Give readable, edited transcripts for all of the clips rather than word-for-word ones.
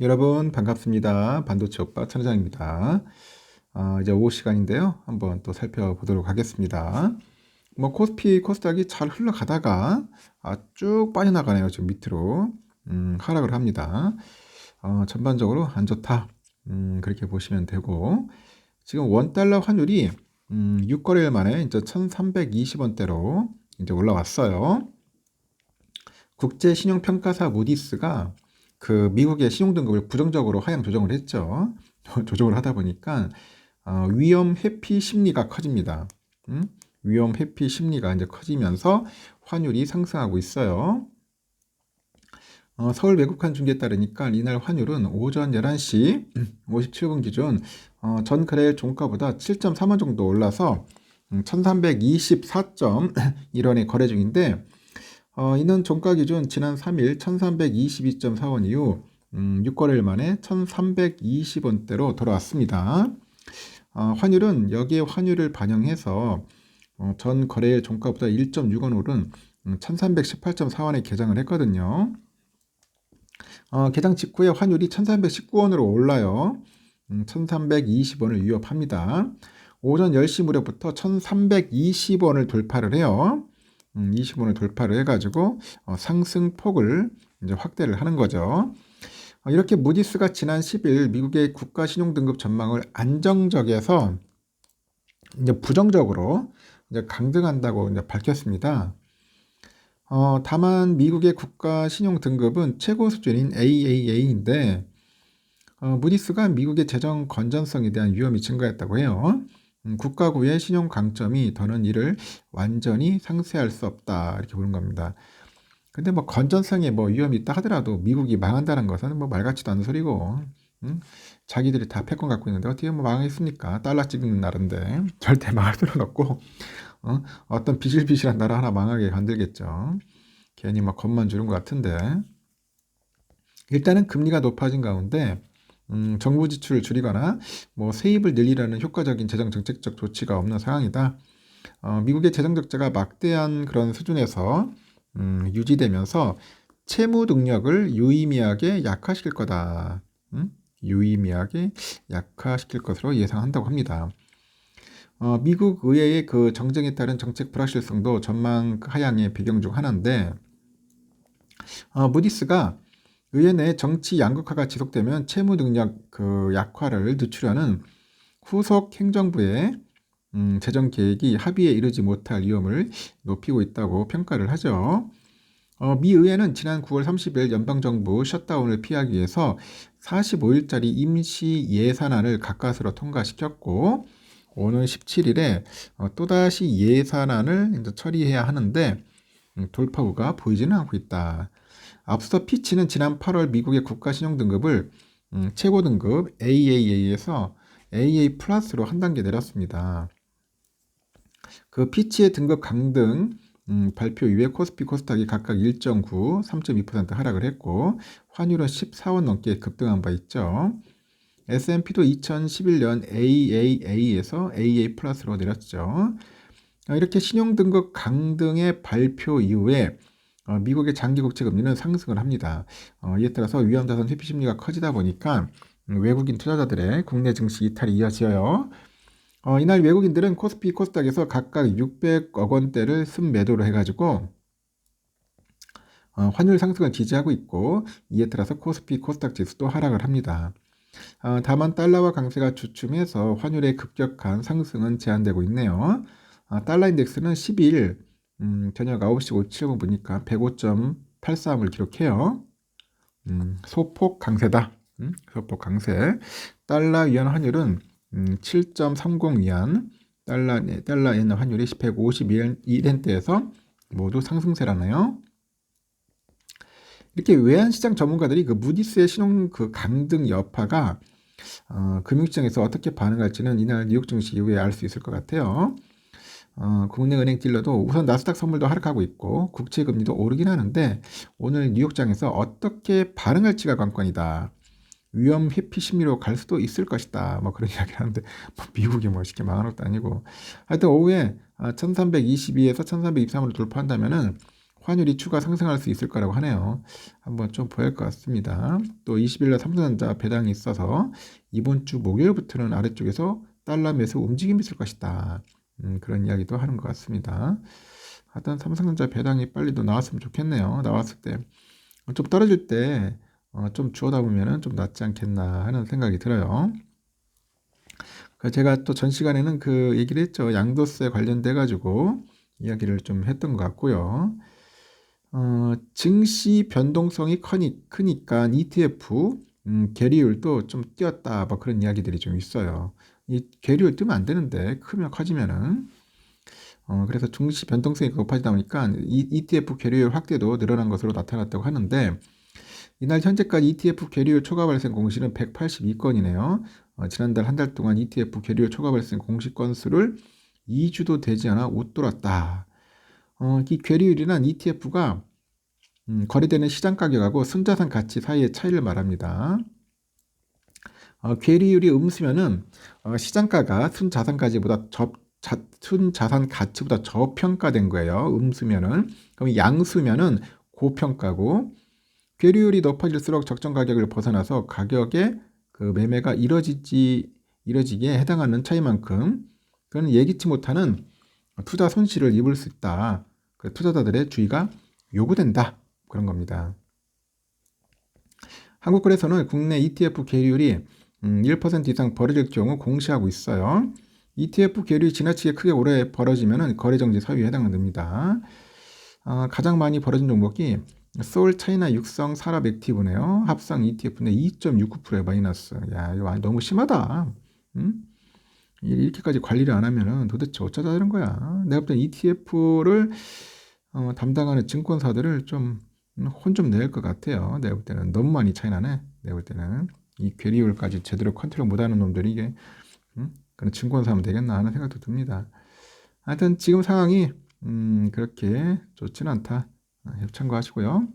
여러분 반갑습니다. 반도체 오빠 천장입니다. 이제 오후 시간인데요. 한번 또 살펴보도록 하겠습니다. 뭐 코스피 코스닥이 잘 흘러가다가 쭉 빠져나가네요. 지금 밑으로 하락을 합니다. 전반적으로 안 좋다. 그렇게 보시면 되고 지금 원달러 환율이 6거래일 만에 이제 1320원대로 이제 올라왔어요. 국제신용평가사 무디스가 그 미국의 신용등급을 부정적으로 하향 조정을 했죠. 조정을 하다 보니까 위험 회피 심리가 커집니다. 위험 회피 심리가 이제 커지면서 환율이 상승하고 있어요. 서울 외국환 중계에 따르니까 이날 환율은 오전 11시 57분 기준 전 거래일 종가보다 7.3원 정도 올라서 1324.1원에 거래 중인데 이는 종가 기준 지난 3일 1322.4원 이후 6거래일 만에 1320원대로 돌아왔습니다. 환율은 여기에 환율을 반영해서 전 거래일 종가보다 1.6원 오른 1318.4원에 개장을 했거든요. 개장 직후에 환율이 1319원으로 올라요. 1320원을 위협합니다. 오전 10시 무렵부터 1320원을 돌파를 해요. 20원을 돌파를 해가지고 상승폭을 이제 확대를 하는 거죠. 이렇게 무디스가 지난 10일 미국의 국가 신용등급 전망을 안정적에서 이제 부정적으로 이제 강등한다고 이제 밝혔습니다. 다만 미국의 국가 신용등급은 최고 수준인 AAA인데 무디스가 미국의 재정 건전성에 대한 위험이 증가했다고 해요. 국가구의 신용 강점이 더는 이를 완전히 상쇄할 수 없다 이렇게 보는 겁니다. 근데 뭐 건전성에 뭐 위험이 있다 하더라도 미국이 망한다는 것은 뭐 말 같지도 않은 소리고, 자기들이 다 패권 갖고 있는데 어떻게 뭐 망했습니까? 달러 찍는 나라인데 절대 망할 필요는 없고, 어떤 비실비실한 나라 하나 망하게 만들겠죠. 괜히 막 겁만 주는 것 같은데 일단은 금리가 높아진 가운데 정부 지출을 줄이거나 뭐 세입을 늘리라는 효과적인 재정 정책적 조치가 없는 상황이다. 미국의 재정 적자가 막대한 그런 수준에서 유지되면서 채무 능력을 유의미하게 약화시킬 거다. 유의미하게 약화시킬 것으로 예상한다고 합니다. 미국 의회의 그 정쟁에 따른 정책 불확실성도 전망 하향의 배경 중 하나인데 무디스가 의회 내 정치 양극화가 지속되면 채무 능력 그 약화를 늦추려는 후속 행정부의 재정 계획이 합의에 이르지 못할 위험을 높이고 있다고 평가를 하죠. 미 의회는 지난 9월 30일 연방정부 셧다운을 피하기 위해서 45일짜리 임시 예산안을 가까스로 통과시켰고 오늘 17일에 또다시 예산안을 이제 처리해야 하는데 돌파구가 보이지는 않고 있다. 앞서 피치는 지난 8월 미국의 국가신용등급을 최고 등급 AAA에서 AA 플러스로 한 단계 내렸습니다. 그 피치의 등급 강등 발표 이후에 코스피 코스닥이 각각 1.9, 3.2% 하락을 했고 환율은 14원 넘게 급등한 바 있죠. S&P도 2011년 AAA에서 AA 플러스로 내렸죠. 이렇게 신용등급 강등의 발표 이후에 미국의 장기 국채 금리는 상승을 합니다. 이에 따라서 위험자산 회피 심리가 커지다 보니까 외국인 투자자들의 국내 증시 이탈이 이어져요. 이날 외국인들은 코스피 코스닥에서 각각 600억 원대를 순매도를 해가지고 환율 상승을 지지하고 있고 이에 따라서 코스피 코스닥 지수도 하락을 합니다. 다만 달러와 강세가 주춤해서 환율의 급격한 상승은 제한되고 있네요. 달러 인덱스는 12일 저녁 9시 57분 보니까 105.83을 기록해요. 소폭 강세다. 소폭 강세. 달러 위안 환율은 7.30 위안, 달러 엔 환율이 151엔대에서 모두 상승세라네요. 이렇게 외환시장 전문가들이 그 무디스의 신용 그 강등 여파가 금융시장에서 어떻게 반응할지는 이날 뉴욕 증시 이후에 알 수 있을 것 같아요. 국내 은행 딜러도 우선 나스닥 선물도 하락하고 있고 국채 금리도 오르긴 하는데 오늘 뉴욕장에서 어떻게 반응할지가 관건이다. 위험 회피 심리로 갈 수도 있을 것이다. 뭐 그런 이야기를 하는데 뭐 미국이 뭐 쉽게 망하는 것도 아니고 하여튼 오후에 1322에서 1323으로 돌파한다면은 환율이 추가 상승할 수 있을 거라고 하네요. 한번 좀 보일 것 같습니다. 또 20일날 삼성전자 배당이 있어서 이번 주 목요일부터는 아래쪽에서 달러 매수 움직임이 있을 것이다. 그런 이야기도 하는 것 같습니다. 하여튼 삼성전자 배당이 빨리 또 나왔으면 좋겠네요. 나왔을 때 좀 떨어질 때 좀 주워다 보면은 좀 낫지 않겠나 하는 생각이 들어요. 제가 또 전 시간에는 그 얘기를 했죠. 양도세 관련돼 가지고 이야기를 좀 했던 것 같고요. 증시 변동성이 크니까 ETF 계리율도 좀 뛰었다 뭐 그런 이야기들이 좀 있어요. 이 계리율 뜨면 안 되는데 크면 커지면은 그래서 증시 변동성이 높아지다 보니까 ETF 계리율 확대도 늘어난 것으로 나타났다고 하는데 이날 현재까지 ETF 계리율 초과 발생 공시는 182건이네요. 지난달 한 달 동안 ETF 계리율 초과 발생 공시 건수를 2주도 되지 않아 웃돌았다. 이 계리율이란 ETF가 거래되는 시장 가격하고 순자산 가치 사이의 차이를 말합니다. 계리율이 음수면은 시장가가 순자산 가치보다 저평가된 거예요. 음수면은. 그럼 양수면은 고평가고 계리율이 높아질수록 적정 가격을 벗어나서 가격의 그 매매가 이뤄지기에 해당하는 차이만큼 그는 예기치 못하는 투자 손실을 입을 수 있다. 투자자들의 주의가 요구된다. 그런 겁니다. 한국거래소는 국내 ETF 계리율이 1% 이상 벌어질 경우 공시하고 있어요. ETF 계리율이 지나치게 크게 오래 벌어지면 거래정지 사유에 해당됩니다. 가장 많이 벌어진 종목이 서울 차이나 육성 산업 액티브네요. 합성 ETF인데 2.69%의 마이너스. 야, 이거 너무 심하다. 이렇게까지 관리를 안 하면은 도대체 어쩌자는 거야. 내가 볼 땐 ETF를 담당하는 증권사들을 좀 혼 좀 낼 것 같아요. 내가 볼 때는 너무 많이 차이 나네. 내가 볼 때는 이 괴리율까지 제대로 컨트롤 못하는 놈들이 이게 그런 증권사 하면 되겠나 하는 생각도 듭니다. 하여튼 지금 상황이 그렇게 좋지는 않다. 참고하시고요.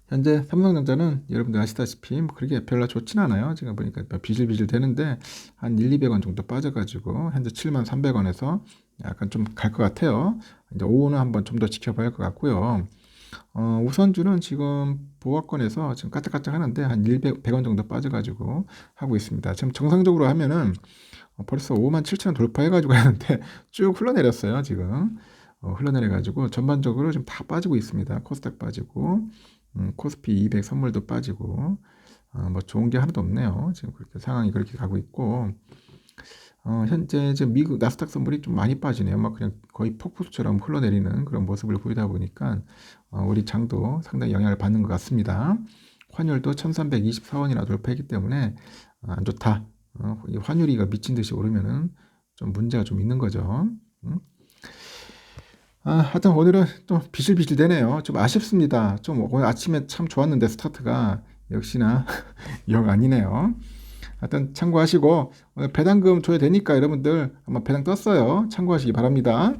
현재 삼성전자는 여러분들 아시다시피 뭐 그렇게 별로 좋지는 않아요. 지금 보니까 비실비실 되는데 한 1,200원 정도 빠져가지고 현재 73,300원에서 약간 좀 갈 것 같아요. 이제 오후는 한번 좀 더 지켜봐야 할 것 같고요. 우선주는 지금 보합권에서 지금 까딱까딱 하는데 한 100원 정도 빠져가지고 하고 있습니다. 지금 정상적으로 하면은 벌써 57,000원 돌파해가지고 하는데 쭉 흘러내렸어요. 지금 흘러내려가지고 전반적으로 지금 다 빠지고 있습니다. 코스닥 빠지고 코스피 200 선물도 빠지고 뭐 좋은 게 하나도 없네요. 지금 그렇게 상황이 그렇게 가고 있고 현재 지금 미국 나스닥 선물이 좀 많이 빠지네요. 막 그냥 거의 폭포수처럼 흘러내리는 그런 모습을 보이다 보니까 우리 장도 상당히 영향을 받는 것 같습니다. 환율도 1324원이나 돌파했기 때문에 안 좋다. 이 환율이가 미친 듯이 오르면은 좀 문제가 좀 있는 거죠. 하여튼 오늘은 좀 비실비실 되네요. 좀 아쉽습니다. 좀 오늘 아침에 참 좋았는데 스타트가 역시나 영 아니네요. 하여튼 참고하시고 오늘 배당금 줘야 되니까 여러분들 아마 배당 떴어요. 참고하시기 바랍니다.